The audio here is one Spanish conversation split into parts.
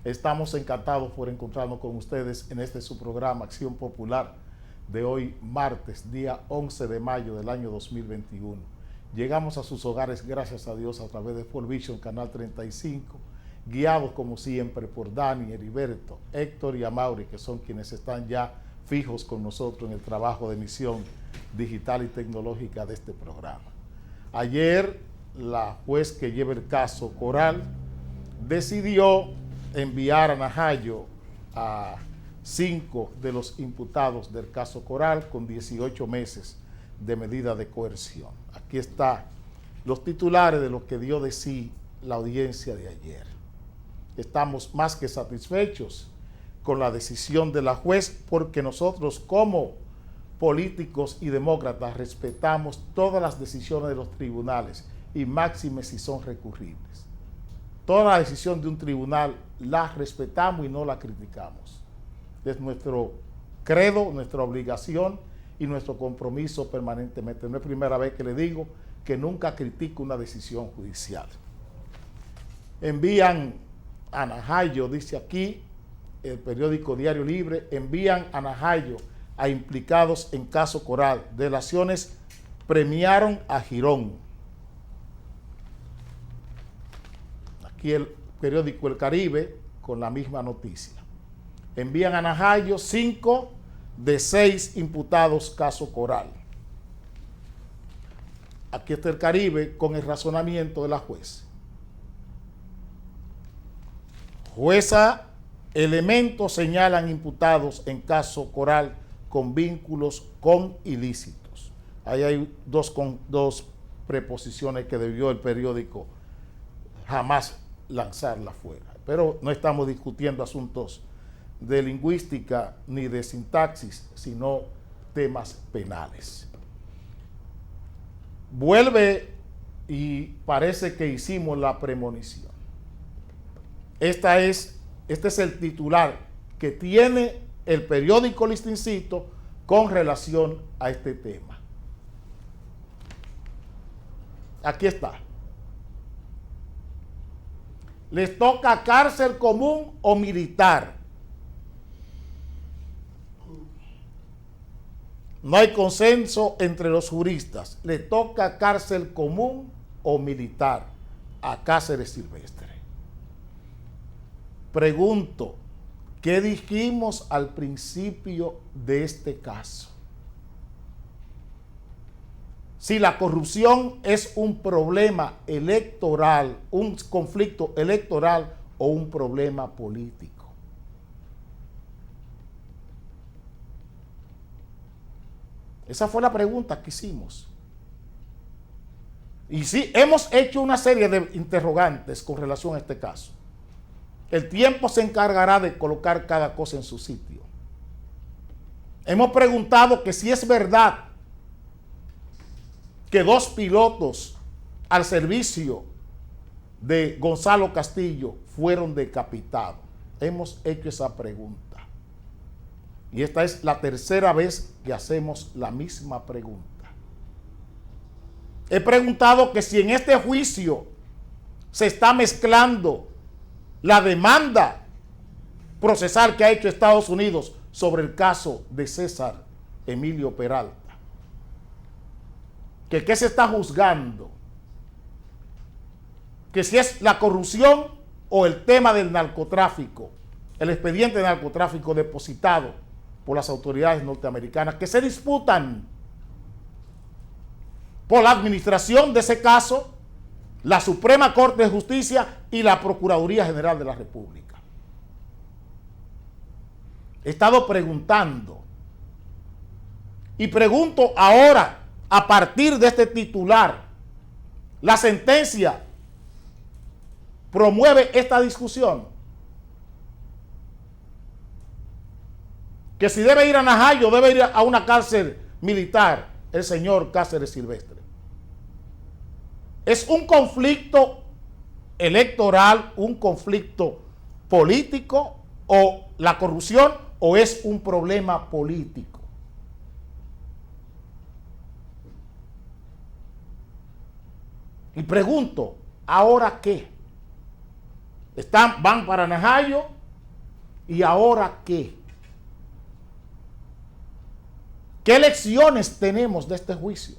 Estamos encantados por encontrarnos con ustedes en este su programa Acción Popular de hoy martes, día 11 de mayo del año 2021. Llegamos a sus hogares, gracias a Dios, a través de Full Vision, Canal 35, guiados como siempre por Dani, Heriberto, Héctor y Amaury, que son quienes están ya fijos con nosotros en el trabajo de emisión digital y tecnológica de este programa. Ayer, la juez que lleva el caso Coral decidió enviar a Najayo a 5 de los imputados del caso Coral con 18 meses de medida de coerción. Aquí están los titulares de lo que dio de sí la audiencia de ayer. Estamos más que satisfechos con la decisión de la juez porque nosotros como políticos y demócratas respetamos todas las decisiones de los tribunales y máxime si son recurribles. Toda la decisión de un tribunal la respetamos y no la criticamos. Es nuestro credo, nuestra obligación y nuestro compromiso permanentemente. No es primera vez que le digo que nunca critico una decisión judicial. Envían a Najayo, dice aquí el periódico Diario Libre, envían a Najayo a implicados en caso Coral. Delaciones premiaron a Girón. Aquí el periódico El Caribe con la misma noticia. Envían a Najayo 5 de 6 imputados caso Coral. Aquí está El Caribe con el razonamiento de la juez. Jueza, elementos señalan imputados en caso Coral con vínculos con ilícitos. Ahí hay dos preposiciones que debió el periódico jamás lanzarla fuera. Pero no estamos discutiendo asuntos de lingüística ni de sintaxis, sino temas penales. Vuelve y parece que hicimos la premonición. Este es el titular que tiene el periódico Listincito con relación a este tema. Aquí está. Les toca cárcel común o militar. No hay consenso entre los juristas. Le toca cárcel común o militar a Cáceres Silvestre. Pregunto, ¿qué dijimos al principio de este caso? Si la corrupción es un problema electoral, un conflicto electoral o un problema político. Esa fue la pregunta que hicimos. Y sí, hemos hecho una serie de interrogantes con relación a este caso. El tiempo se encargará de colocar cada cosa en su sitio. Hemos preguntado que si es verdad que 2 pilotos al servicio de Gonzalo Castillo fueron decapitados. Hemos hecho esa pregunta. Y esta es la tercera vez que hacemos la misma pregunta. He preguntado que si en este juicio se está mezclando la demanda procesal que ha hecho Estados Unidos sobre el caso de César Emilio Peralta. Que qué se está juzgando. Que si es la corrupción o el tema del narcotráfico, el expediente de narcotráfico depositado por las autoridades norteamericanas, que se disputan por la administración de ese caso, la Suprema Corte de Justicia y la Procuraduría General de la República. He estado preguntando y pregunto ahora, a partir de este titular, la sentencia promueve esta discusión. Que si debe ir a Najayo, debe ir a una cárcel militar, el señor Cáceres Silvestre. Es un conflicto electoral, un conflicto político, o la corrupción, o es un problema político. Y pregunto, ¿ahora qué? ¿Van para Najayo ¿Y ahora qué? ¿Qué lecciones tenemos de este juicio?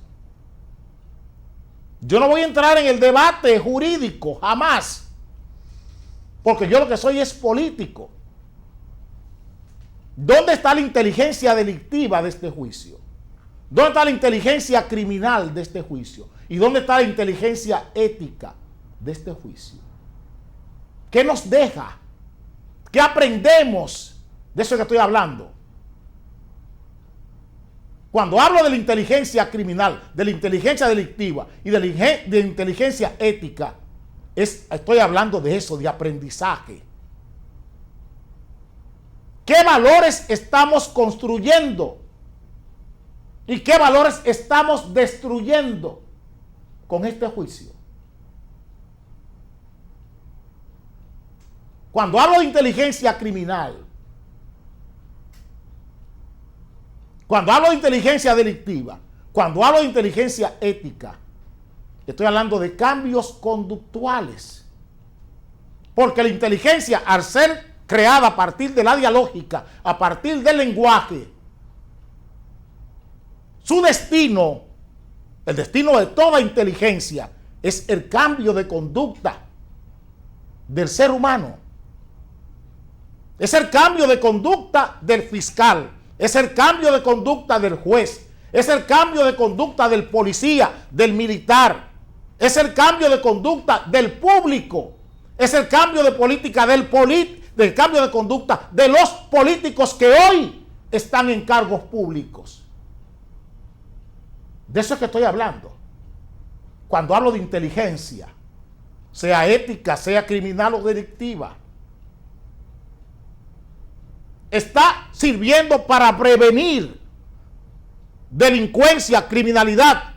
Yo no voy a entrar en el debate jurídico, jamás. Porque yo lo que soy es político. ¿Dónde está la inteligencia delictiva de este juicio? ¿Dónde está la inteligencia criminal de este juicio? ¿Y dónde está la inteligencia ética de este juicio? ¿Qué nos deja? ¿Qué aprendemos de eso que estoy hablando? Cuando hablo de la inteligencia criminal, de la inteligencia delictiva y de la inteligencia ética, estoy hablando de eso, de aprendizaje. ¿Qué valores estamos construyendo? ¿Y qué valores estamos destruyendo con este juicio? Cuando hablo de inteligencia criminal, cuando hablo de inteligencia delictiva, cuando hablo de inteligencia ética, estoy hablando de cambios conductuales. Porque la inteligencia, al ser creada a partir de la dialógica, a partir del lenguaje, su destino, el destino de toda inteligencia, es el cambio de conducta del ser humano. Es el cambio de conducta del fiscal, es el cambio de conducta del juez, es el cambio de conducta del policía, del militar, es el cambio de conducta del público, es el cambio de política del cambio de conducta de los políticos que hoy están en cargos públicos. De eso es que estoy hablando. Cuando hablo de inteligencia, sea ética, sea criminal o delictiva, está sirviendo para prevenir delincuencia, criminalidad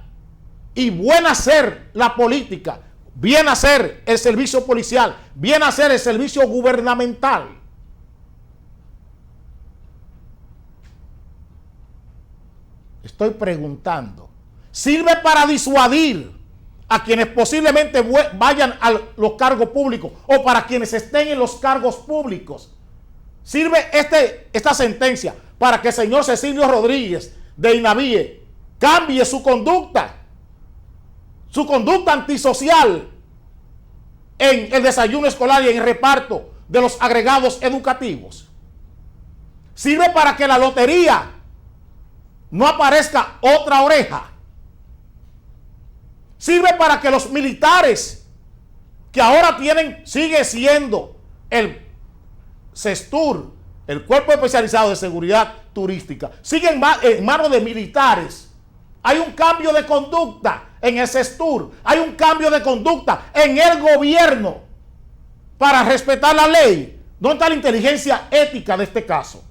y buena hacer la política, bien hacer el servicio policial, bien hacer el servicio gubernamental. Estoy preguntando, ¿sirve para disuadir a quienes posiblemente vayan a los cargos públicos o para quienes estén en los cargos públicos? ¿Sirve esta sentencia para que el señor Cecilio Rodríguez de INAVIE cambie su conducta antisocial en el desayuno escolar y en el reparto de los agregados educativos? ¿Sirve para que la lotería no aparezca otra oreja? ¿Sirve para que los militares que ahora sigue siendo el CESTUR, el Cuerpo Especializado de Seguridad Turística, siguen en manos de militares? Hay un cambio de conducta en el CESTUR, hay un cambio de conducta en el gobierno para respetar la ley. ¿Dónde está la inteligencia ética de este caso?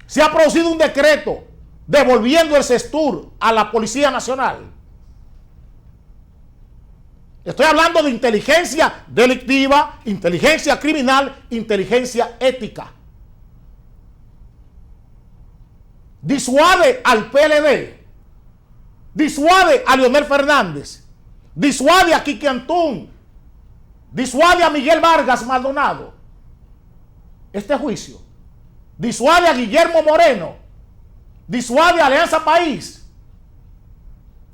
Se ha producido un decreto devolviendo el CESTUR a la Policía Nacional. Estoy hablando de inteligencia delictiva, inteligencia criminal, inteligencia ética. Disuade al PLD, disuade a Leonel Fernández, disuade a Quique Antún, disuade a Miguel Vargas Maldonado. Este juicio disuade a Guillermo Moreno, disuade a Alianza País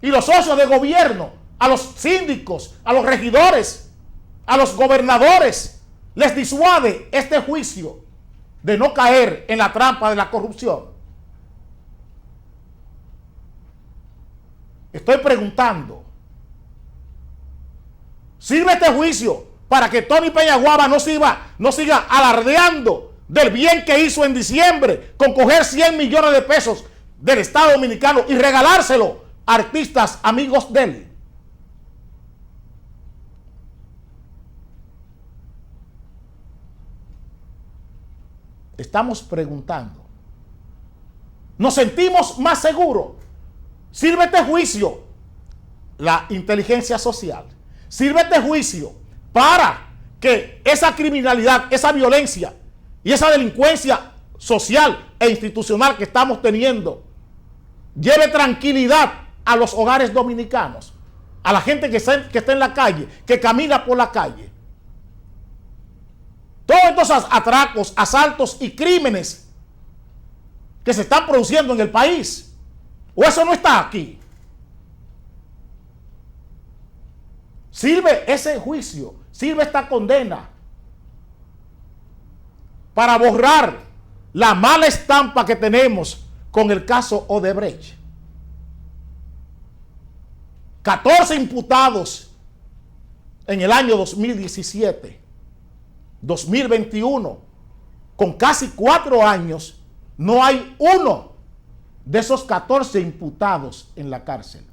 y los socios de gobierno, a los síndicos, a los regidores, a los gobernadores. Les disuade este juicio de no caer en la trampa de la corrupción. Estoy preguntando, ¿sirve este juicio para que Tony Peñaguaba no siga alardeando del bien que hizo en diciembre con coger 100 millones de pesos del Estado Dominicano y regalárselo a artistas amigos de él? Estamos preguntando. ¿Nos sentimos más seguros? ¿Sirve este juicio, la inteligencia social? ¿Sirve este juicio para que esa criminalidad, esa violencia y esa delincuencia social e institucional que estamos teniendo lleve tranquilidad a los hogares dominicanos, a la gente que está en la calle, que camina por la calle? todos estos atracos, asaltos y crímenes que se están produciendo en el país. ¿O eso no está aquí? Sirve ese juicio, sirve esta condena para borrar la mala estampa que tenemos con el caso Odebrecht. 14 imputados en el año 2017, 2021, con casi 4 años, no hay uno de esos 14 imputados en la cárcel.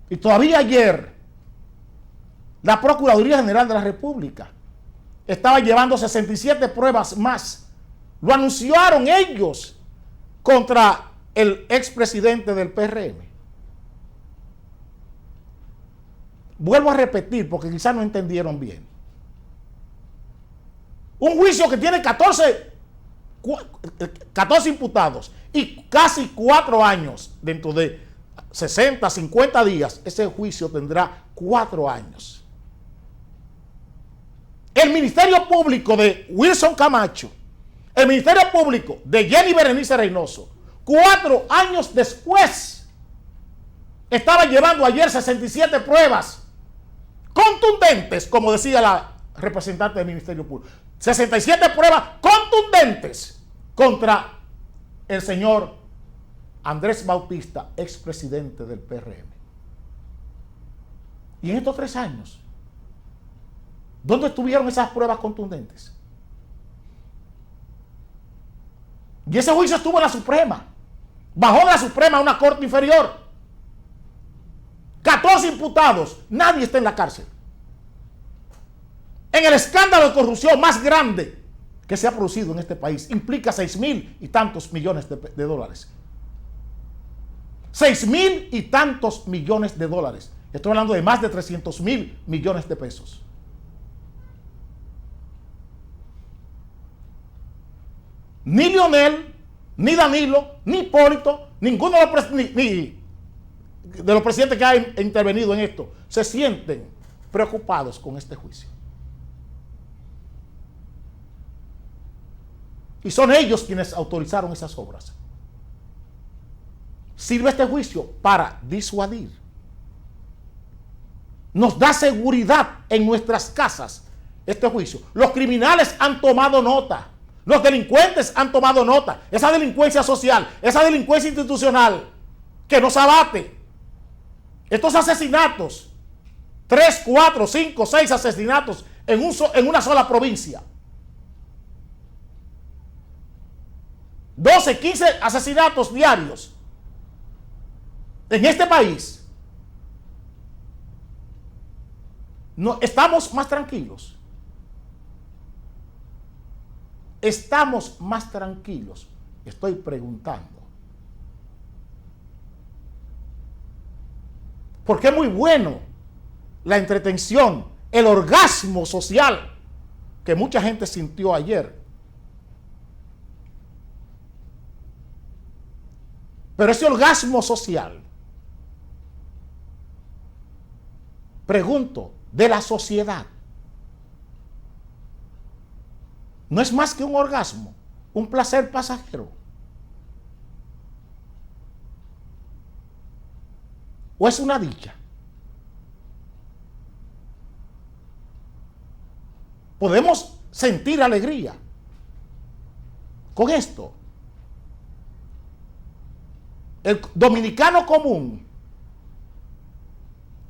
Y todavía ayer, la Procuraduría General de la República estaba llevando 67 pruebas más. Lo anunciaron ellos contra el expresidente del PRM. Vuelvo a repetir porque quizás no entendieron bien. Un juicio que tiene 14 imputados y casi 4 años. Dentro de 60, 50 días, ese juicio tendrá 4 años. El Ministerio Público de Wilson Camacho, el Ministerio Público de Jenny Berenice Reynoso, 4 años después, estaba llevando ayer 67 pruebas contundentes, como decía la representante del Ministerio Público. 67 pruebas contundentes contra el señor Andrés Bautista, expresidente del PRM. Y en estos 3 años, ¿dónde estuvieron esas pruebas contundentes? Y ese juicio estuvo en la Suprema. Bajó de la Suprema a una corte inferior. 14 imputados. Nadie está en la cárcel. En el escándalo de corrupción más grande que se ha producido en este país. Implica 6,000 y tantos millones de dólares. 6,000 y tantos millones de dólares. Estoy hablando de más de 300,000 millones de pesos. Ni Lionel, ni Danilo, ni Hipólito, ninguno de los presidentes que han intervenido en esto se sienten preocupados con este juicio. Y son ellos quienes autorizaron esas obras. Sirve este juicio para disuadir. Nos da seguridad en nuestras casas este juicio. Los criminales han tomado nota. Los delincuentes han tomado nota. Esa delincuencia social, esa delincuencia institucional que nos abate. Estos asesinatos, 3, 4, 5, 6 asesinatos en una sola provincia. 12, 15 asesinatos diarios en este país. No, estamos más tranquilos. Estamos más tranquilos. Estoy preguntando. Porque es muy bueno la entretención, el orgasmo social que mucha gente sintió ayer. Pero ese orgasmo social, pregunto, de la sociedad, no es más que un orgasmo, un placer pasajero. ¿O es una dicha? Podemos sentir alegría con esto. El dominicano común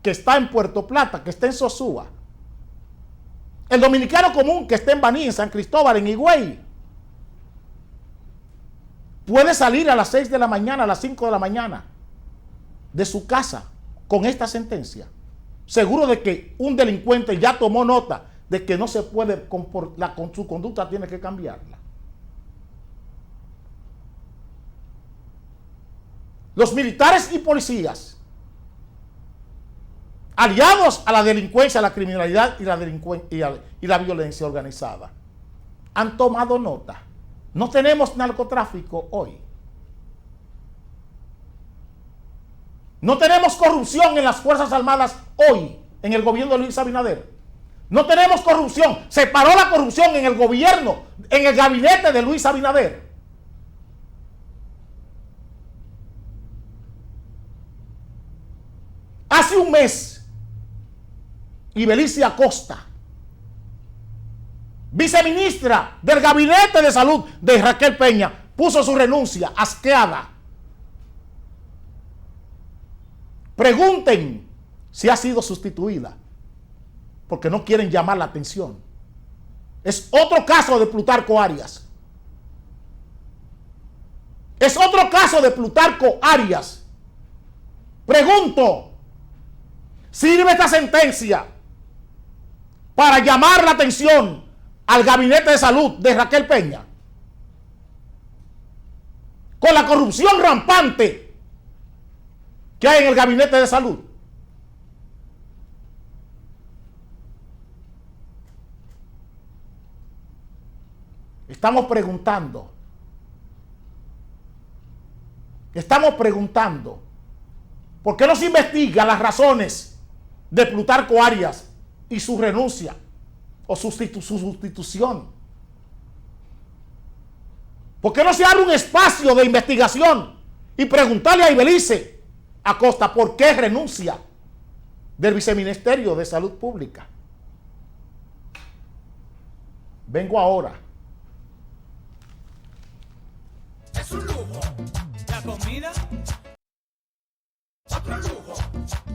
que está en Puerto Plata, que está en Sosúa, el dominicano común que está en Baní, en San Cristóbal, en Higüey, puede salir a las 6 de la mañana, a las 5 de la mañana de su casa con esta sentencia, seguro de que un delincuente ya tomó nota de que no se puede comportar, su conducta tiene que cambiarla. Los militares y policías, aliados a la delincuencia, a la criminalidad y la violencia organizada, han tomado nota. No tenemos narcotráfico hoy. No tenemos corrupción en las Fuerzas Armadas hoy. en el gobierno de Luis Abinader. No tenemos corrupción. Se paró la corrupción en el gobierno, en el gabinete de Luis Abinader. Hace un mes, Ibelice Acosta, viceministra del Gabinete de Salud de Raquel Peña, puso su renuncia asqueada. Pregunten si ha sido sustituida, porque no quieren llamar la atención. Es otro caso de Plutarco Arias. Es otro caso de Plutarco Arias. Pregunto, ¿sirve esta sentencia para llamar la atención al Gabinete de Salud de Raquel Peña? Con la corrupción rampante que hay en el Gabinete de Salud. Estamos preguntando, ¿por qué no se investigan las razones de Plutarco Arias y su renuncia o su sustitución? ¿Por qué no se abre un espacio de investigación y preguntarle a Ibelice Acosta por qué renuncia del Viceministerio de Salud Pública? Vengo ahora. Es un lujo. La comida, otro lujo.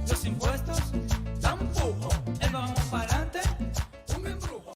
Los impuestos, tampoco. El vamos para adelante, un embrujo.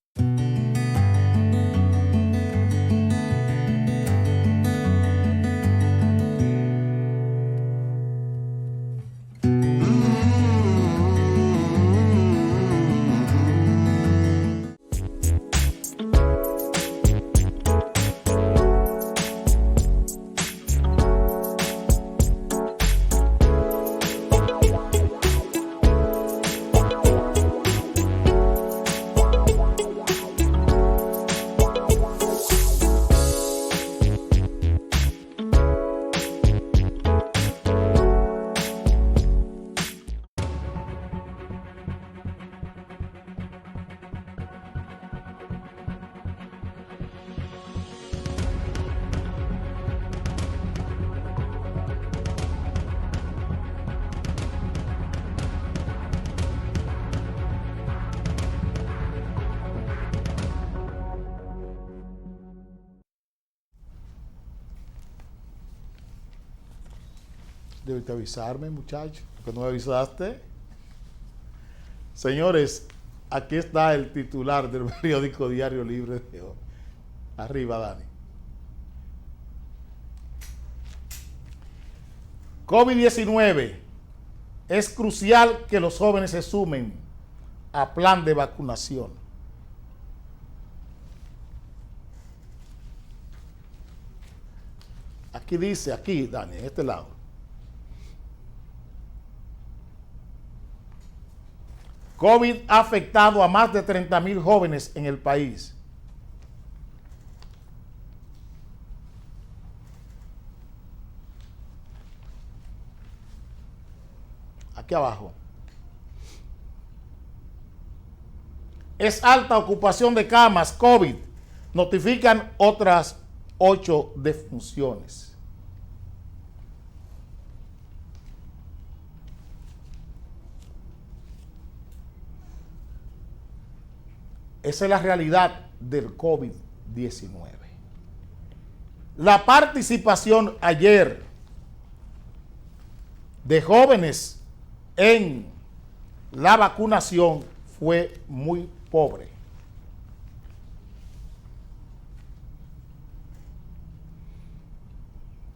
Debiste avisarme, muchacho, porque no me avisaste. Señores, aquí está el titular del periódico Diario Libre de hoy. Arriba, Dani. COVID-19. Es crucial que los jóvenes se sumen a plan de vacunación. Aquí dice, aquí, Dani, en este lado. COVID ha afectado a más de 30,000 jóvenes en el país. Aquí abajo. Es alta ocupación de camas COVID. Notifican otras 8 defunciones. Esa es la realidad del COVID-19. La participación ayer de jóvenes en la vacunación fue muy pobre.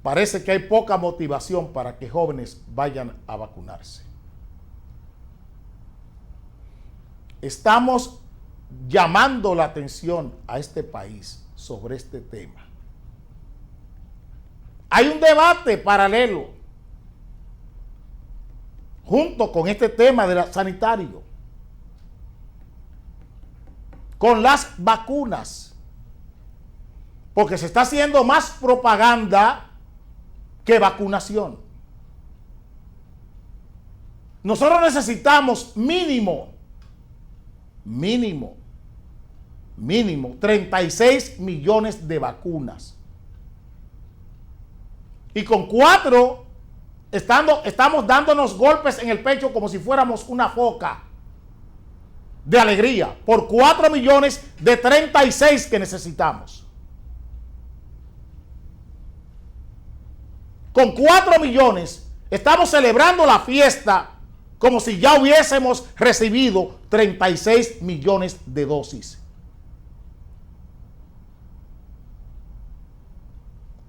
Parece que hay poca motivación para que jóvenes vayan a vacunarse. Estamos llamando la atención a este país sobre este tema. Hay un debate paralelo junto con este tema del sanitario, con las vacunas, porque se está haciendo más propaganda que vacunación. nosotros necesitamos mínimo 36 millones de vacunas. Y con 4 estamos dándonos golpes en el pecho como si fuéramos una foca de alegría por 4 millones de 36 que necesitamos. Con 4 millones estamos celebrando la fiesta como si ya hubiésemos recibido 36 millones de dosis.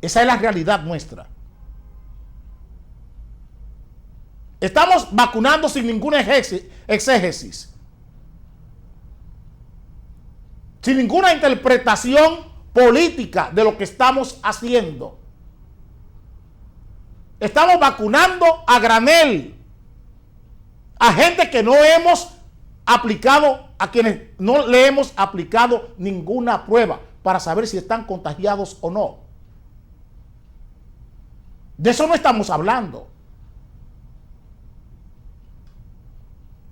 Esa es la realidad nuestra. Estamos vacunando sin ninguna exégesis, sin ninguna interpretación política de lo que estamos haciendo. Estamos vacunando a granel a gente que no hemos aplicado, a quienes no le hemos aplicado ninguna prueba para saber si están contagiados o no. De eso no estamos hablando.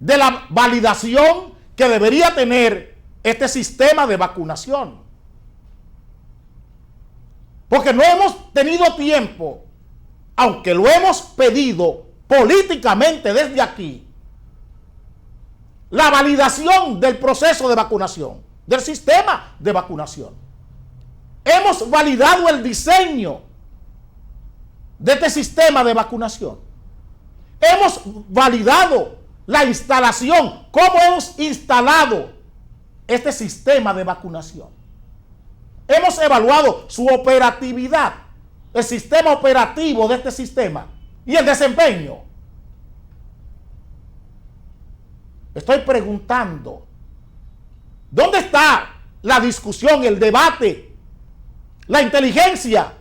De la validación que debería tener este sistema de vacunación. Porque no hemos tenido tiempo, aunque lo hemos pedido políticamente desde aquí, la validación del proceso de vacunación, del sistema de vacunación. Hemos validado el diseño de este sistema de vacunación. Hemos validado la instalación, cómo hemos instalado este sistema de vacunación. Hemos evaluado su operatividad, el sistema operativo de este sistema y el desempeño. Estoy preguntando, ¿dónde está la discusión, el debate, la inteligencia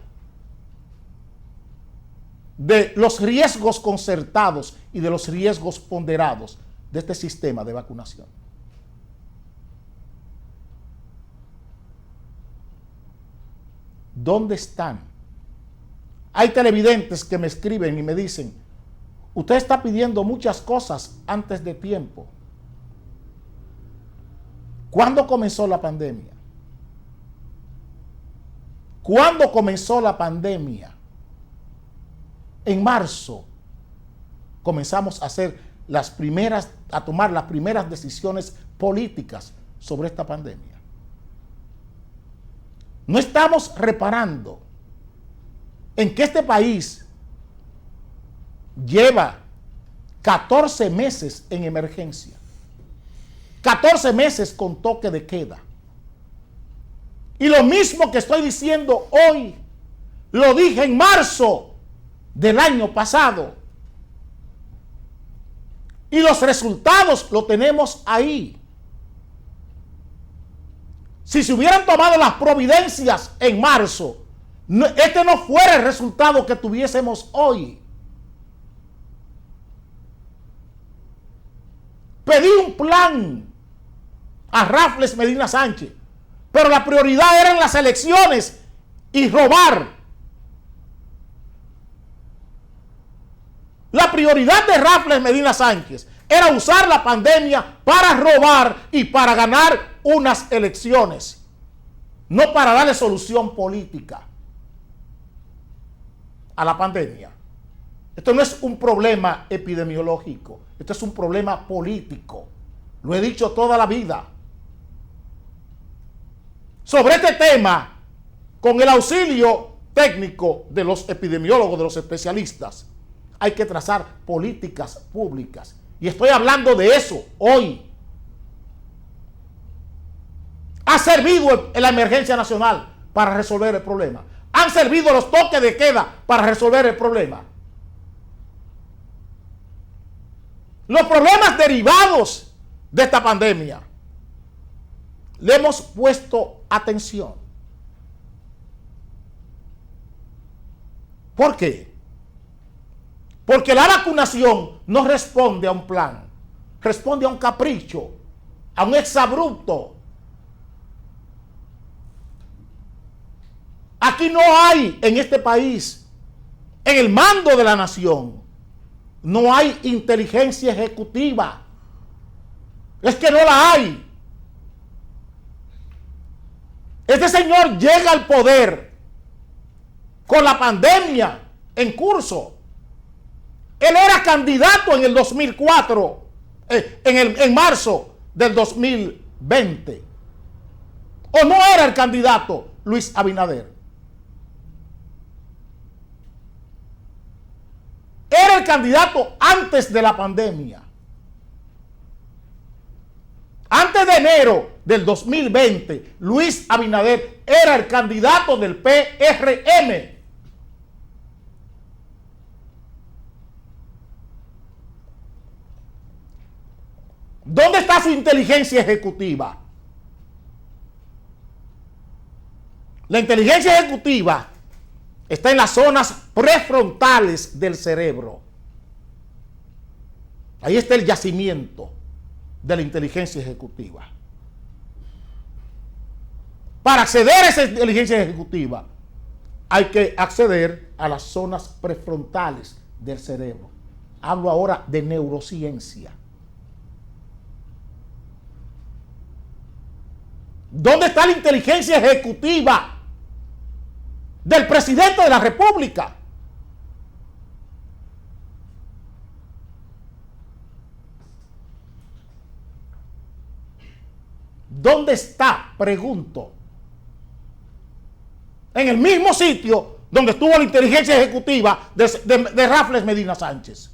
de los riesgos concertados y de los riesgos ponderados de este sistema de vacunación? ¿Dónde están? Hay televidentes que me escriben y me dicen, usted está pidiendo muchas cosas antes de tiempo. ¿Cuándo comenzó la pandemia? ¿Cuándo comenzó la pandemia? En marzo comenzamos a tomar las primeras decisiones políticas sobre esta pandemia. No estamos reparando en que este país lleva 14 meses en emergencia, 14 meses con toque de queda. Y lo mismo que estoy diciendo hoy, lo dije en marzo del año pasado. Y los resultados lo tenemos ahí. Si se hubieran tomado las providencias en marzo, este no fuera el resultado que tuviésemos hoy. Pedí un plan a Rafles Medina Sánchez, pero la prioridad eran las elecciones y robar. La prioridad de Rafles Medina Sánchez era usar la pandemia para robar y para ganar unas elecciones, no para darle solución política a la pandemia. Esto no es un problema epidemiológico, esto es un problema político. Lo he dicho toda la vida. Sobre este tema, con el auxilio técnico de los epidemiólogos, de los especialistas, hay que trazar políticas públicas. Y estoy hablando de eso hoy. ¿Ha servido la emergencia nacional para resolver el problema? ¿Han servido los toques de queda para resolver el problema? Los problemas derivados de esta pandemia, le hemos puesto atención. ¿Por qué? Porque la vacunación no responde a un plan, responde a un capricho, a un exabrupto. Aquí no hay en este país, en el mando de la nación, No hay inteligencia ejecutiva. Es que no la hay. Este señor llega al poder con la pandemia en curso. Él era candidato en el 2004, en marzo del 2020. ¿O no era el candidato Luis Abinader? Era el candidato antes de la pandemia. Antes de enero del 2020, Luis Abinader era el candidato del PRM. ¿Dónde está su inteligencia ejecutiva? La inteligencia ejecutiva está en las zonas prefrontales del cerebro. Ahí está el yacimiento de la inteligencia ejecutiva. Para acceder a esa inteligencia ejecutiva, hay que acceder a las zonas prefrontales del cerebro. Hablo ahora de neurociencia. ¿Dónde está la inteligencia ejecutiva del presidente de la República? ¿Dónde está? Pregunto. En el mismo sitio donde estuvo la inteligencia ejecutiva de Raffles Medina Sánchez.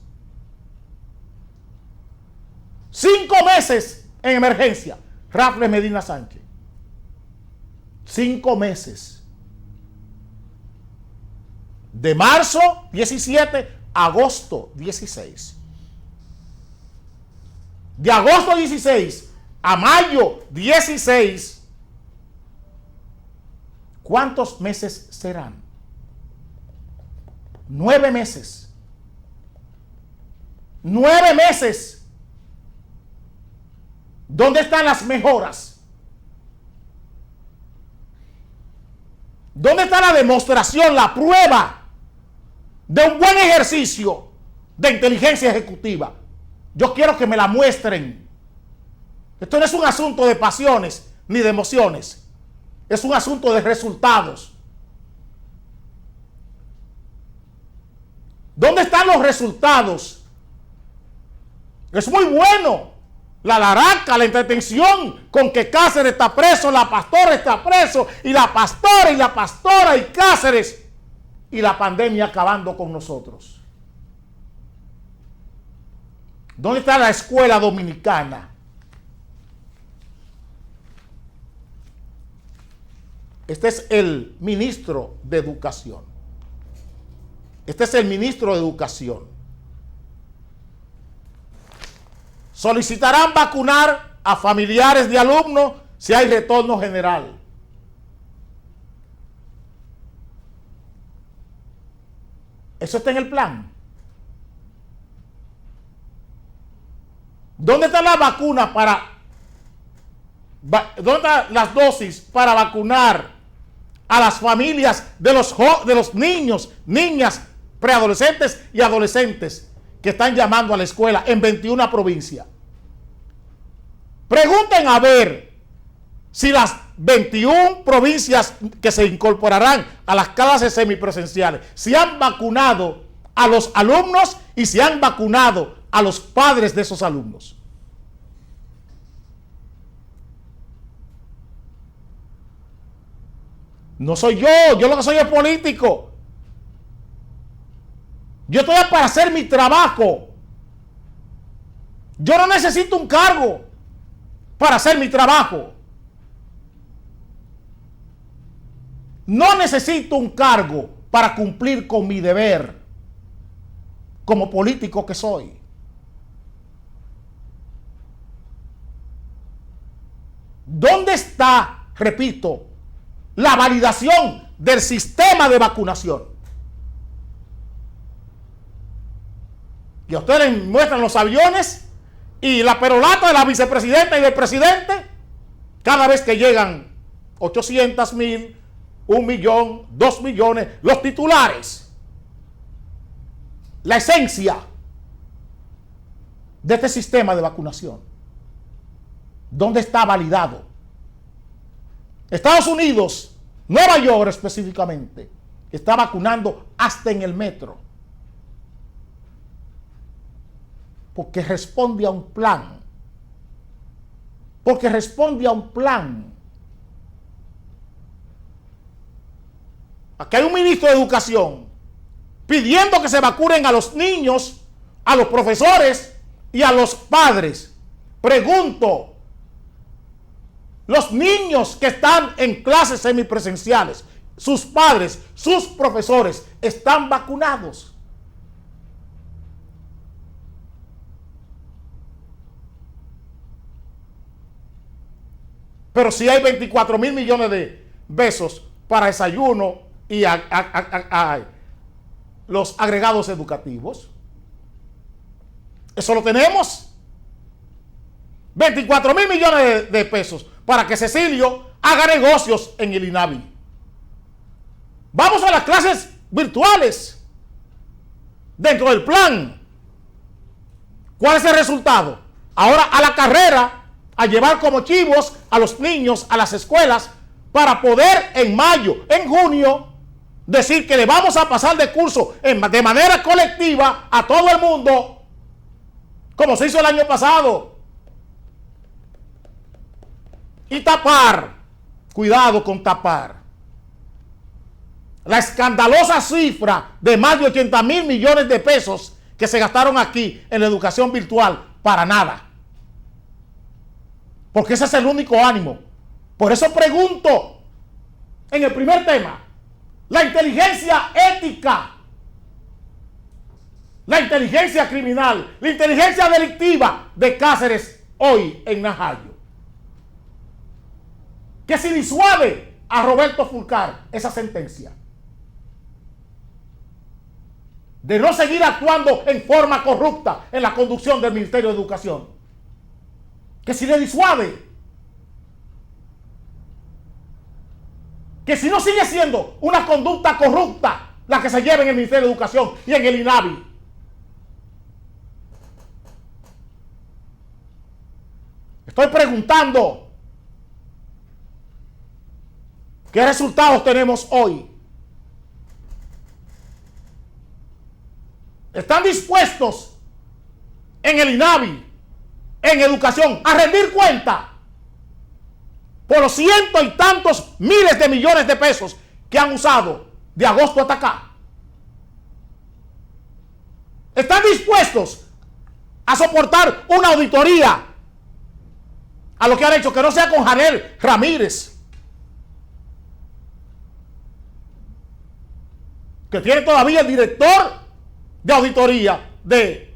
5 meses en emergencia, Raffles Medina Sánchez. 5 meses. De marzo 17 a agosto 16. De agosto 16 a mayo 16. ¿Cuántos meses serán? 9 meses. 9 meses. ¿Dónde están las mejoras? ¿Dónde está la demostración, la prueba de un buen ejercicio de inteligencia ejecutiva? Yo quiero que me la muestren. Esto no es un asunto de pasiones ni de emociones. Es un asunto de resultados. ¿Dónde están los resultados? Es muy bueno la laraca, la entretención con que Cáceres está preso, la pastora está preso, y la pastora y Cáceres, y la pandemia acabando con nosotros. ¿Dónde está la escuela dominicana? Este es el ministro de Educación. Este es el ministro de Educación. Solicitarán vacunar a familiares de alumnos si hay retorno general. Eso está en el plan. ¿Dónde está la vacuna dónde están las dosis para vacunar a las familias de los niños, niñas, preadolescentes y adolescentes que están llamando a la escuela en 21 provincias? Pregunten a ver si las 21 provincias que se incorporarán a las clases semipresenciales, si han vacunado a los alumnos y si han vacunado a los padres de esos alumnos. No soy yo lo que soy es político. Yo estoy para hacer mi trabajo. Yo no necesito un cargo para hacer mi trabajo. No necesito un cargo para cumplir con mi deber como político que soy. ¿Dónde está, repito, la validación del sistema de vacunación? Y a ustedes les muestran los aviones y la perolata de la vicepresidenta y del presidente cada vez que llegan 800,000, 1 millón, 2 millones, los titulares. La esencia de este sistema de vacunación? ¿Dónde está validado? Estados Unidos, Nueva York específicamente, está vacunando hasta en el metro. Porque responde a un plan. Porque responde a un plan. Aquí hay un ministro de Educación pidiendo que se vacunen a los niños, a los profesores y a los padres. Pregunto, los niños que están en clases semipresenciales, sus padres, sus profesores, ¿están vacunados? Pero si hay 24 mil millones de pesos para desayuno y a los agregados educativos, eso lo tenemos. 24 mil millones de pesos para que Cecilio haga negocios en el INAVI. Vamos a las clases virtuales dentro del plan. ¿Cuál es el resultado? Ahora a la carrera, a llevar como chivos a los niños a las escuelas para poder en mayo, en junio, decir que le vamos a pasar de curso de manera colectiva a todo el mundo, como se hizo el año pasado. Y tapar, cuidado con tapar, la escandalosa cifra de más de 80 mil millones de pesos que se gastaron aquí en la educación virtual para nada. Porque ese es el único ánimo. Por eso pregunto, en el primer tema, la inteligencia ética, la inteligencia criminal, la inteligencia delictiva de Cáceres hoy en Najayo, que si disuade a Roberto Fulcar esa sentencia de no seguir actuando en forma corrupta en la conducción del Ministerio de Educación, que si le disuade, que si no sigue siendo una conducta corrupta la que se lleva en el Ministerio de Educación y en el INAVI. Estoy preguntando, ¿qué resultados tenemos hoy? ¿Están dispuestos en el INAVI, en educación, a rendir cuenta por los cientos y tantos miles de millones de pesos que han usado de agosto hasta acá? ¿Están dispuestos a soportar una auditoría a lo que han hecho, que no sea con Janel Ramírez, que tiene todavía el director de auditoría de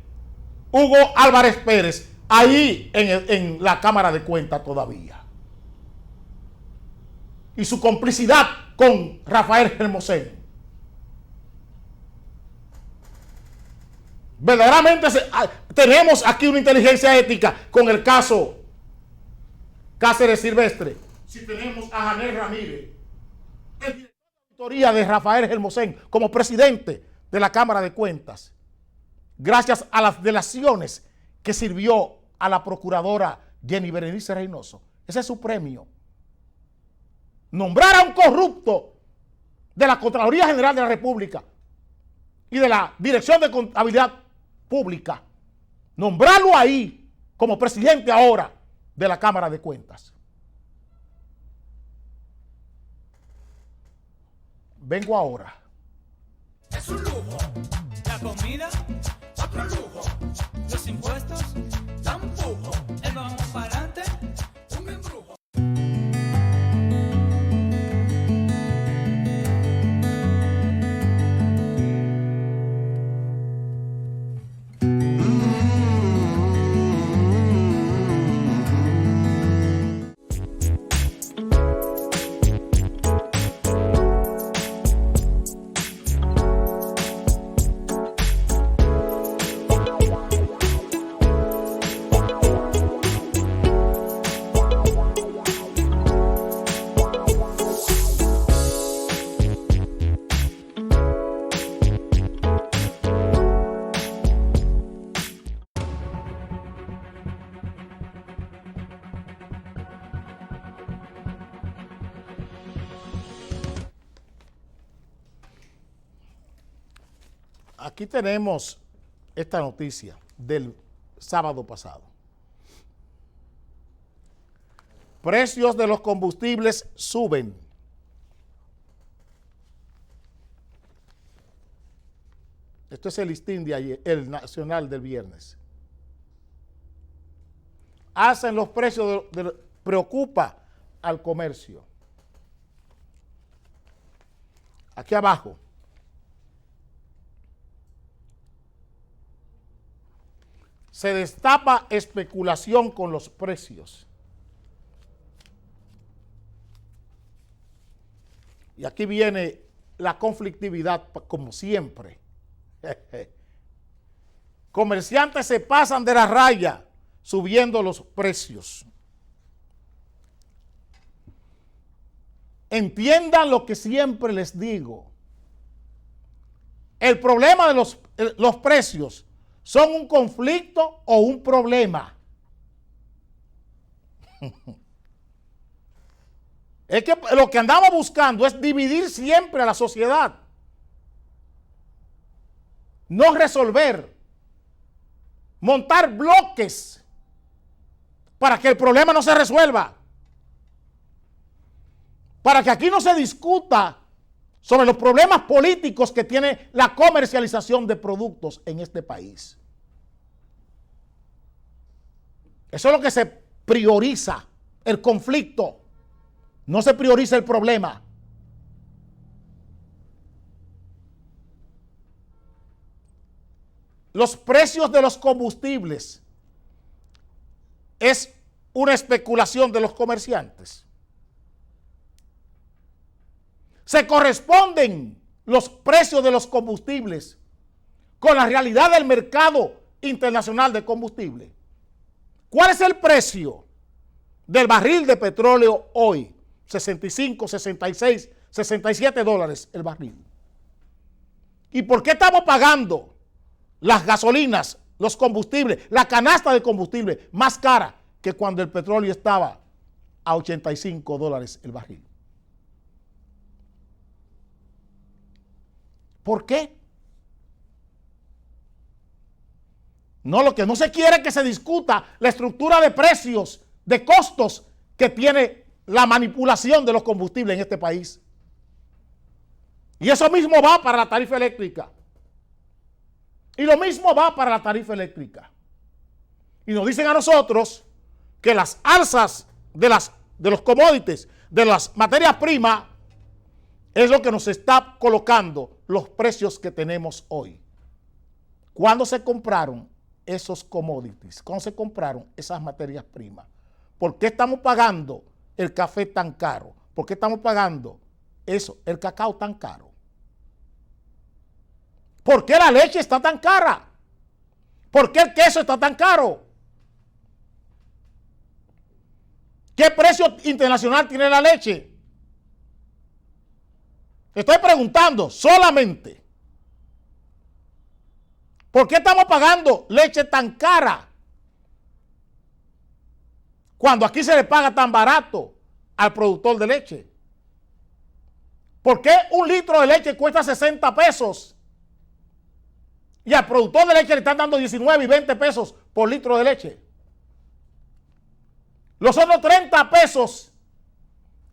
Hugo Álvarez Pérez ahí en la Cámara de Cuentas todavía? Y su complicidad con Rafael Hermosén. Verdaderamente tenemos aquí una inteligencia ética con el caso Cáceres Silvestre. Si tenemos a Janel Ramírez, el director de auditoría de Rafael Hermosén como presidente de la Cámara de Cuentas, gracias a las delaciones que sirvió a la procuradora Jenny Berenice Reynoso. Ese es su premio. Nombrar a un corrupto de la Contraloría General de la República y de la Dirección de Contabilidad Pública, nombrarlo ahí como presidente ahora de la Cámara de Cuentas. Vengo ahora. Es un lujo. La comida, otro lujo. Los impuestos, tampoco. El vamos para adelante, un embrujo. aquí tenemos esta noticia del sábado pasado. Precios de los combustibles suben. Esto es el listín de ayer, el nacional del viernes. Hacen los precios, preocupa al comercio. Aquí abajo. Se destapa especulación con los precios. Y aquí viene la conflictividad, como siempre. Comerciantes se pasan de la raya subiendo los precios. Entiendan lo que siempre les digo. El problema de los precios son un conflicto o un problema. Es que lo que andamos buscando es dividir siempre a la sociedad. No resolver. Montar bloques para que el problema no se resuelva. Para que aquí no se discuta sobre los problemas políticos que tiene la comercialización de productos en este país. Eso es lo que se prioriza, el conflicto. No se prioriza el problema. Los precios de los combustibles es una especulación de los comerciantes. Se corresponden los precios de los combustibles con la realidad del mercado internacional de combustible. ¿Cuál es el precio del barril de petróleo hoy? 65, 66, 67 dólares el barril. ¿Y por qué estamos pagando las gasolinas, los combustibles, la canasta de combustible más cara que cuando el petróleo estaba a 85 dólares el barril? ¿Por qué? No, lo que no se quiere es que se discuta la estructura de precios, de costos que tiene la manipulación de los combustibles en este país. Y eso mismo va para la tarifa eléctrica. Y lo mismo va para la tarifa eléctrica. Y nos dicen a nosotros que las alzas de los commodities, de las materias primas, es lo que nos está colocando los precios que tenemos hoy. ¿Cuándo se compraron esos commodities? ¿Cuándo se compraron esas materias primas? ¿Por qué estamos pagando el café tan caro? ¿Por qué estamos pagando eso, el cacao tan caro? ¿Por qué la leche está tan cara? ¿Por qué el queso está tan caro? ¿Qué precio internacional tiene la leche? Estoy preguntando solamente. ¿Por qué estamos pagando leche tan cara? Cuando aquí se le paga tan barato al productor de leche. ¿Por qué un litro de leche cuesta 60 pesos? Y al productor de leche le están dando 19 y 20 pesos por litro de leche. Los otros 30 pesos,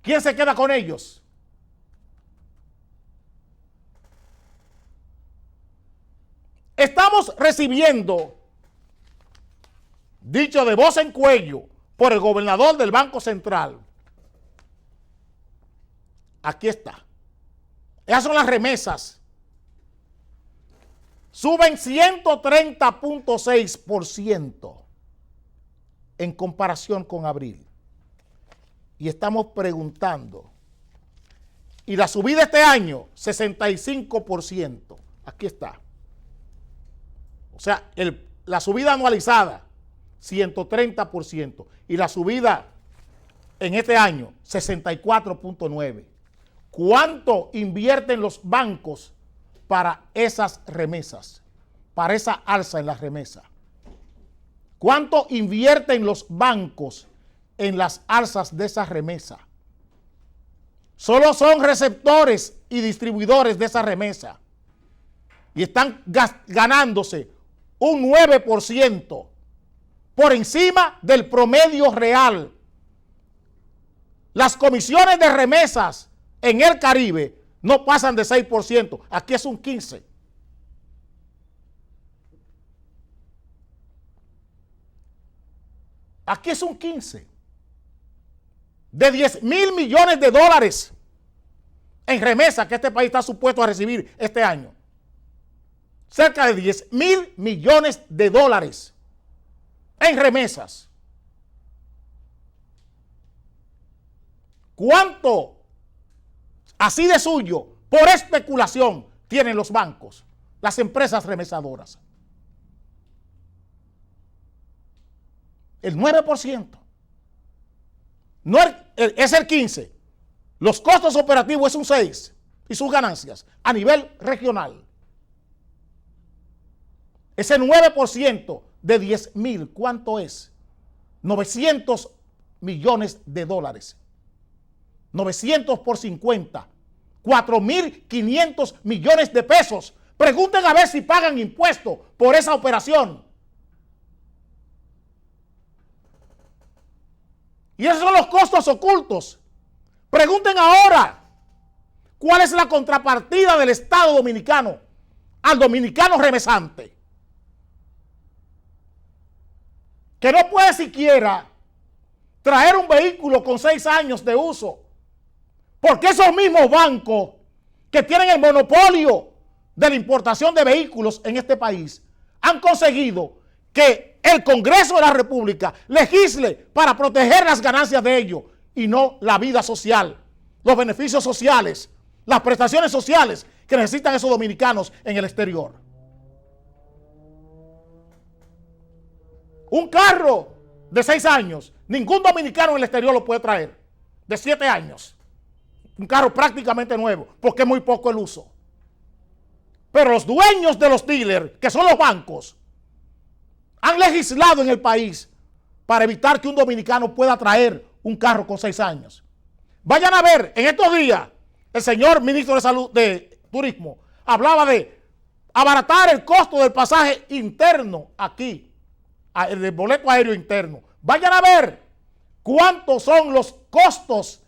¿quién se queda con ellos? Estamos recibiendo, dicho de voz en cuello, por el gobernador del Banco Central. Aquí está. Esas son las remesas. Suben 130.6% en comparación con abril. Y estamos preguntando. Y la subida este año, 65%. Aquí está. O sea, la subida anualizada, 130%. Y la subida en este año, 64.9%. ¿Cuánto invierten los bancos para esas remesas? Para esa alza en las remesas. ¿Cuánto invierten los bancos en las alzas de esas remesas? Solo son receptores y distribuidores de esa remesa. y están ganándose un 9% por encima del promedio real. Las comisiones de remesas en el Caribe no pasan de 6%, aquí es un 15%. Aquí es un 15%. De 10,000 millones de dólares en remesas que este país está supuesto a recibir este año. Cerca de 10,000 millones de dólares en remesas. ¿Cuánto así de suyo por especulación tienen los bancos, las empresas remesadoras? El 9%. No es el 15%. Los costos operativos es un 6% y sus ganancias a nivel regional. Ese 9% de 10,000, ¿cuánto es? 900 millones de dólares. 900 por 50. 4,500 millones de pesos. Pregunten a ver si pagan impuestos por esa operación. Y esos son los costos ocultos. Pregunten ahora, ¿cuál es la contrapartida del Estado dominicano al dominicano remesante? Que no puede siquiera traer un vehículo con 6 años de uso. Porque esos mismos bancos que tienen el monopolio de la importación de vehículos en este país han conseguido que el Congreso de la República legisle para proteger las ganancias de ellos y no la vida social, los beneficios sociales, las prestaciones sociales que necesitan esos dominicanos en el exterior. Un carro de 6 años, ningún dominicano en el exterior lo puede traer. De 7 años. Un carro prácticamente nuevo, porque es muy poco el uso. Pero los dueños de los dealers, que son los bancos, han legislado en el país para evitar que un dominicano pueda traer un carro con 6 años. Vayan a ver, en estos días, el señor ministro de Salud, de Turismo, hablaba de abaratar el costo del pasaje interno aquí, el boleto aéreo interno. Vayan a ver cuántos son los costos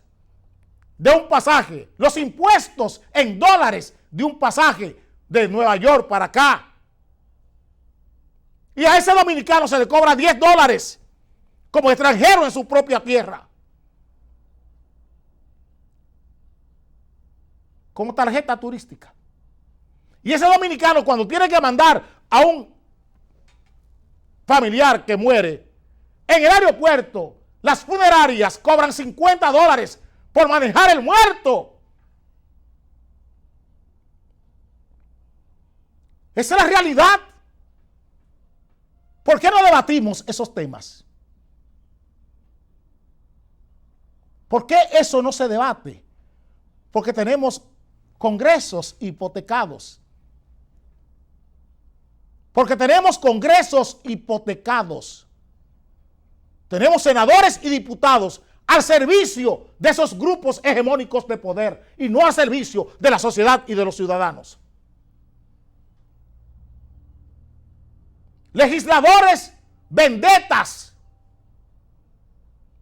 de un pasaje, los impuestos en dólares de un pasaje de Nueva York para acá. Y a ese dominicano se le cobra $10 como extranjero en su propia tierra. Como tarjeta turística. Y ese dominicano, cuando tiene que mandar a un familiar que muere, en el aeropuerto, las funerarias cobran $50 por manejar el muerto. Esa es la realidad. ¿Por qué no debatimos esos temas? ¿Por qué eso no se debate? Porque tenemos congresos hipotecados. Porque tenemos congresos hipotecados. Tenemos senadores y diputados al servicio de esos grupos hegemónicos de poder y no al servicio de la sociedad y de los ciudadanos. Legisladores vendetas.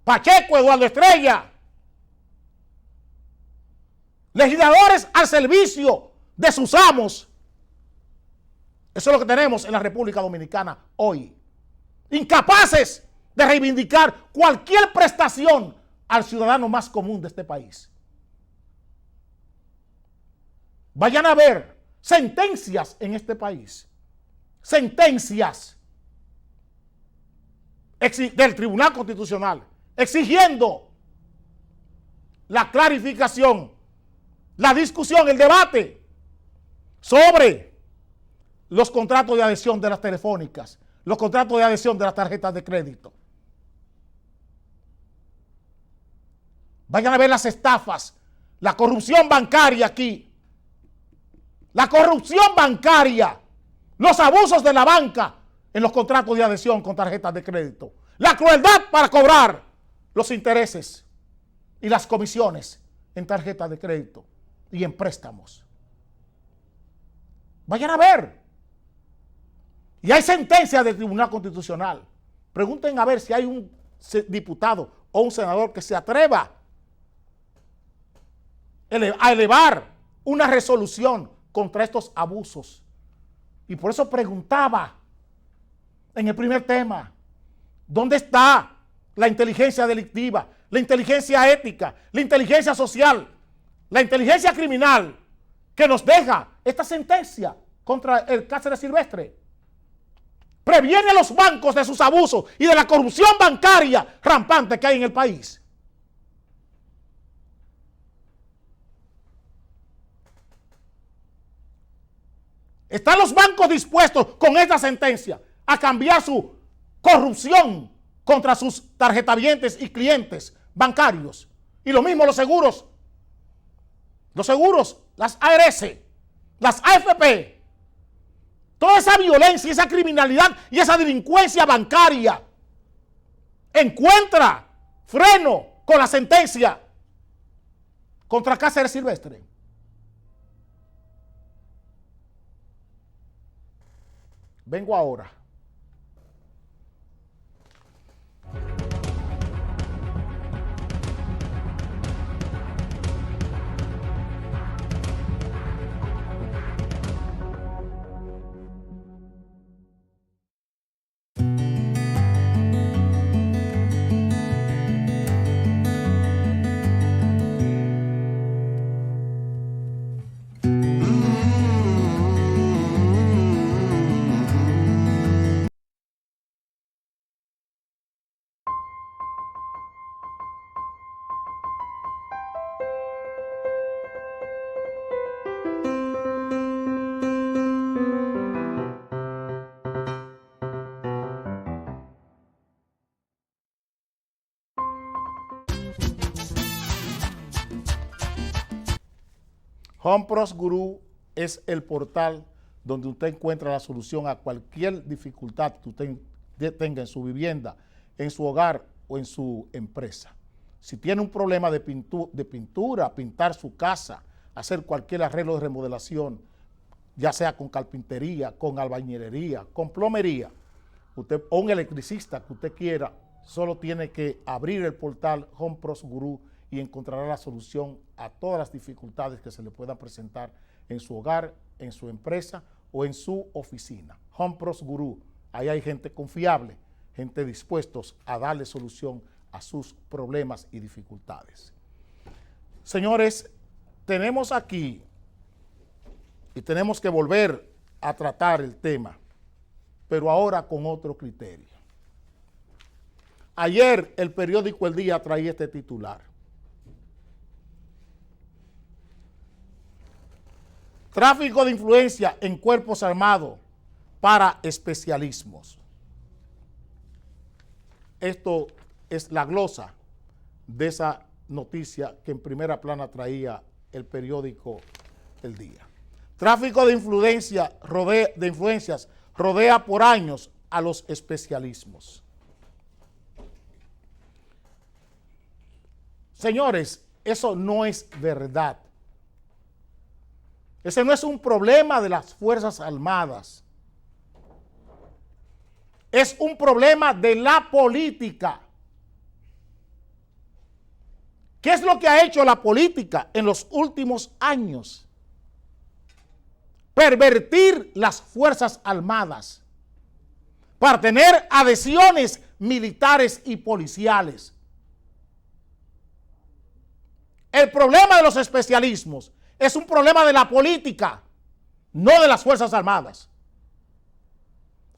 Pacheco, Eduardo Estrella. Legisladores al servicio de sus amos. Eso es lo que tenemos en la República Dominicana hoy. Incapaces de reivindicar cualquier prestación al ciudadano más común de este país. Vayan a ver sentencias en este país. Sentencias del Tribunal Constitucional exigiendo la clarificación, la discusión, el debate sobre los contratos de adhesión de las telefónicas, los contratos de adhesión de las tarjetas de crédito. Vayan a ver las estafas, la corrupción bancaria aquí, la corrupción bancaria, los abusos de la banca en los contratos de adhesión con tarjetas de crédito, la crueldad para cobrar los intereses y las comisiones en tarjetas de crédito y en préstamos. Vayan a ver. Y hay sentencia del Tribunal Constitucional. Pregunten a ver si hay un diputado o un senador que se atreva a elevar una resolución contra estos abusos. Y por eso preguntaba en el primer tema, ¿dónde está la inteligencia delictiva, la inteligencia ética, la inteligencia social, la inteligencia criminal que nos deja esta sentencia contra el Cáceres Silvestre? Previene a los bancos de sus abusos y de la corrupción bancaria rampante que hay en el país. ¿Están los bancos dispuestos con esta sentencia a cambiar su corrupción contra sus tarjetavientes y clientes bancarios? Y lo mismo los seguros. Los seguros, las ARS, las AFP. Toda esa violencia, esa criminalidad y esa delincuencia bancaria encuentra freno con la sentencia contra Cáceres Silvestre. Vengo ahora. HomePros Guru es el portal donde usted encuentra la solución a cualquier dificultad que usted tenga en su vivienda, en su hogar o en su empresa. Si tiene un problema de pintura, pintar su casa, hacer cualquier arreglo de remodelación, ya sea con carpintería, con albañilería, con plomería, usted, o un electricista que usted quiera, solo tiene que abrir el portal HomePros Guru y encontrará la solución a todas las dificultades que se le puedan presentar en su hogar, en su empresa o en su oficina. HomePros Guru, ahí hay gente confiable, gente dispuestos a darle solución a sus problemas y dificultades. Señores, tenemos aquí y tenemos que volver a tratar el tema, pero ahora con otro criterio. Ayer el periódico El Día traía este titular: tráfico de influencia en cuerpos armados para especialismos. Esto es la glosa de esa noticia que en primera plana traía el periódico El Día. Tráfico de influencias rodea por años a los especialismos. Señores, eso no es verdad. Ese no es un problema de las Fuerzas Armadas. Es un problema de la política. ¿Qué es lo que ha hecho la política en los últimos años? Pervertir las Fuerzas Armadas para tener adhesiones militares y policiales. El problema de los especialismos es un problema de la política, no de las Fuerzas Armadas.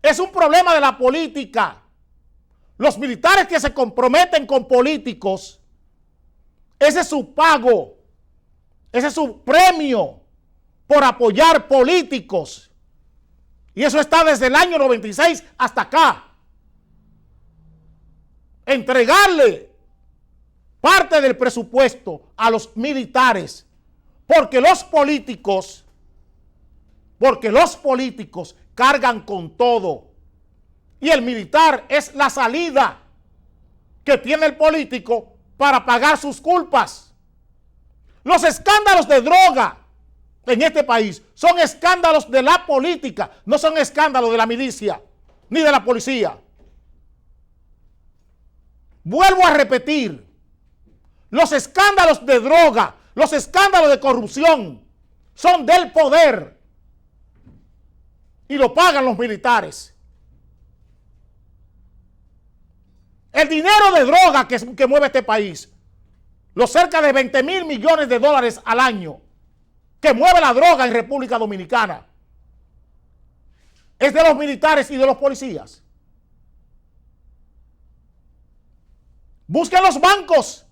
Es un problema de la política. Los militares que se comprometen con políticos, ese es su pago, ese es su premio por apoyar políticos. Y eso está desde el año 96 hasta acá. Entregarle parte del presupuesto a los militares, porque los políticos cargan con todo. Y el militar es la salida que tiene el político para pagar sus culpas. Los escándalos de droga en este país son escándalos de la política, no son escándalos de la milicia ni de la policía. Vuelvo a repetir, los escándalos de droga, los escándalos de corrupción son del poder y lo pagan los militares. El dinero de droga que mueve este país, los cerca de 20,000 millones de dólares al año que mueve la droga en República Dominicana, es de los militares y de los policías. Busquen los bancos.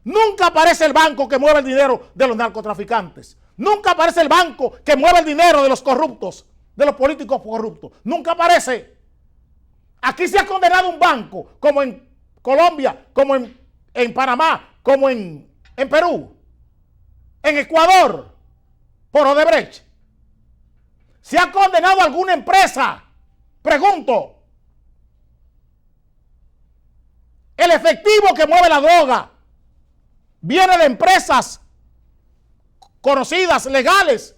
Nunca aparece el banco que mueve el dinero de los narcotraficantes. Nunca aparece el banco que mueve el dinero de los corruptos, de los políticos corruptos. Nunca aparece. Aquí se ha condenado un banco, como en Colombia, como en Panamá, como en Perú, en Ecuador, por Odebrecht. ¿Se ha condenado alguna empresa? Pregunto. El efectivo que mueve la droga viene de empresas conocidas, legales.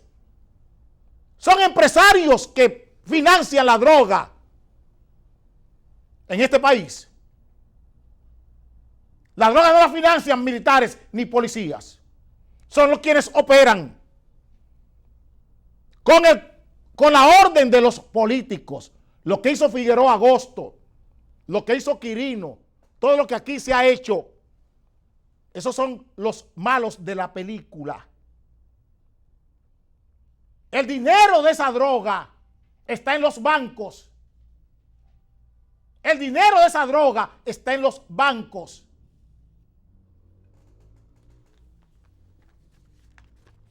Son empresarios que financian la droga en este país. La droga no la financian militares ni policías. Son los quienes operan con la orden de los políticos. Lo que hizo Figueroa Agosto, lo que hizo Quirino, todo lo que aquí se ha hecho, esos son los malos de la película. El dinero de esa droga está en los bancos. El dinero de esa droga está en los bancos.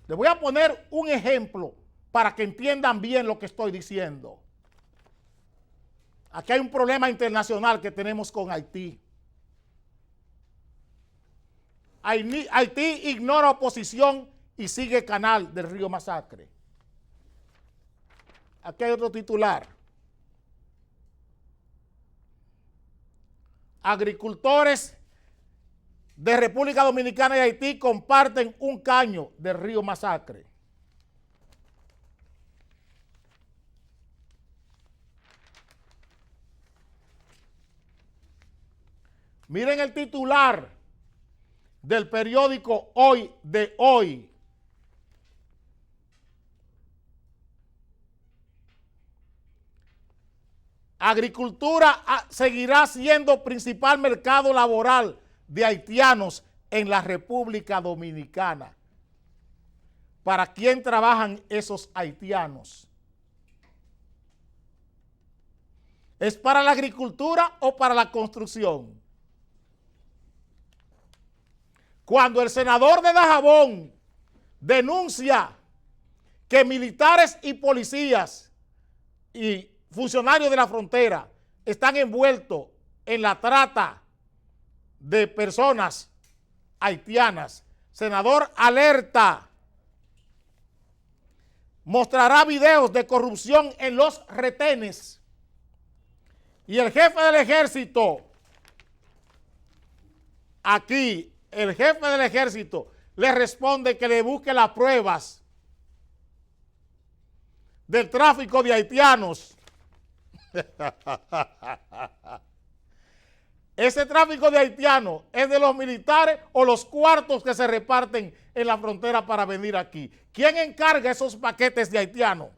Les voy a poner un ejemplo para que entiendan bien lo que estoy diciendo. Aquí hay un problema internacional que tenemos con Haití. Haití ignora oposición y sigue canal del río Masacre. Aquí hay otro titular. Agricultores de República Dominicana y Haití comparten un caño del río Masacre. Miren el titular del periódico Hoy de hoy. Agricultura seguirá siendo principal mercado laboral de haitianos en la República Dominicana. ¿Para quién trabajan esos haitianos? ¿Es para la agricultura o para la construcción? Cuando el senador de Dajabón denuncia que militares y policías y funcionarios de la frontera están envueltos en la trata de personas haitianas, senador alerta, mostrará videos de corrupción en los retenes. Y el jefe del ejército, aquí, el jefe del ejército le responde que le busque las pruebas del tráfico de haitianos. Ese tráfico de haitianos es de los militares o los cuartos que se reparten en la frontera para venir aquí. ¿Quién encarga esos paquetes de haitianos?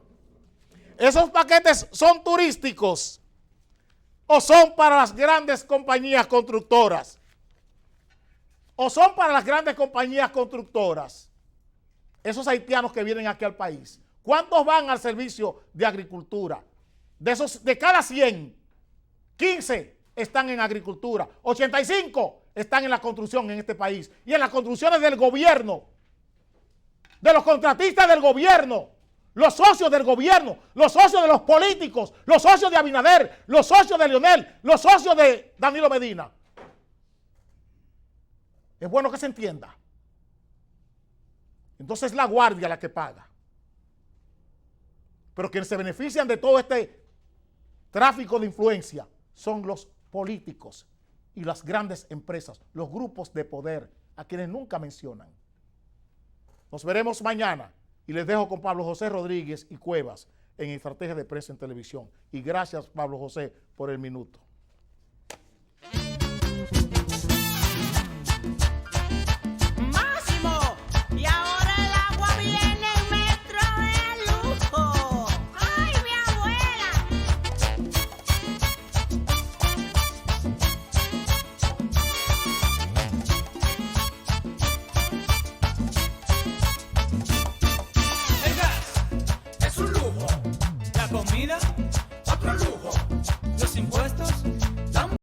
¿Esos paquetes son turísticos o son para las grandes compañías constructoras? ¿O son para las grandes compañías constructoras? Esos haitianos que vienen aquí al país. ¿Cuántos van al servicio de agricultura? De cada 100, 15 están en agricultura, 85 están en la construcción en este país y en las construcciones del gobierno, de los contratistas del gobierno, los socios del gobierno, los socios de los políticos, los socios de Abinader, los socios de Leonel, los socios de Danilo Medina. Es bueno que se entienda. Entonces es la guardia la que paga. Pero quienes se benefician de todo este tráfico de influencia son los políticos y las grandes empresas, los grupos de poder, a quienes nunca mencionan. Nos veremos mañana Y les dejo con Pablo José Rodríguez y Cuevas en Estrategia de Prensa en Televisión. Y gracias, Pablo José, por el minuto. Máximo, y ahora el agua viene en metro de lujo. ¡Ay, mi abuela! El gas es un lujo, la comida otro lujo.